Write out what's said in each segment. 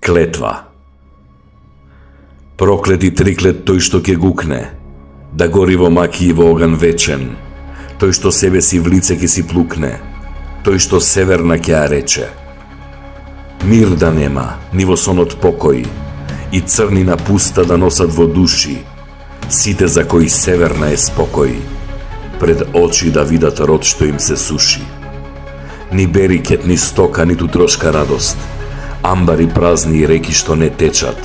Клетва. Проклети триклет тој што ќе гукне, да гори во маки и во оган вечен, тој што себе си в лице ќе си плукне, тој што северна ќе ја рече. Мир да нема, ни во сонот покој, и црнина пуста да носат во души, сите за кои северна е спокој, пред очи да видат род што им се суши. Ни берикет, ни стока, ниту трошка радост, амбари празни и реки што не течат,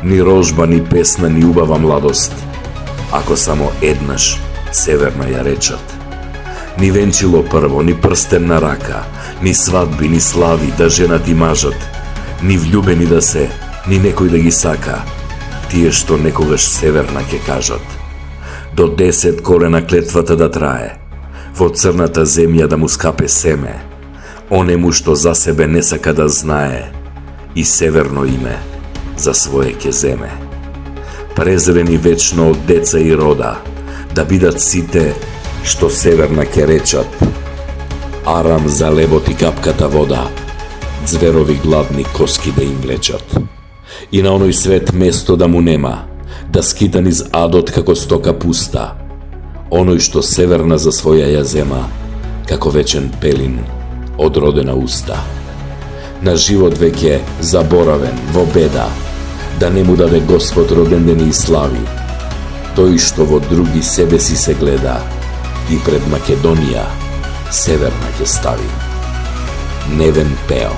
ни рожба, ни песна, ни убава младост, ако само еднаш северна ја речат. Ни венчило прво, ни прстен на рака, ни свадби, ни слави да женат и мажат, ни влюбени да се, ни некој да ги сака, тие што некогаш северна ќе кажат. До 10 колена клетвата да трае, во црната земја да му скапе семе, онему што за себе не сака да знае, и северно име за свое ќе земе. Презрени вечно од деца и рода, да бидат сите што северна ќе речат. Арам за лебот и капката вода, ѕверови гладни коски да им влечат. И на оној свет место да му нема, да скита низ адот како стока пуста, оној што северна за своја ја зема, како вечен пелин од родена уста. На живот веќе заборавен во беда, да не му даде Господ родендени и слави, тој што во други себе си се гледа и пред Македонија северна ќе стави. Невен пео.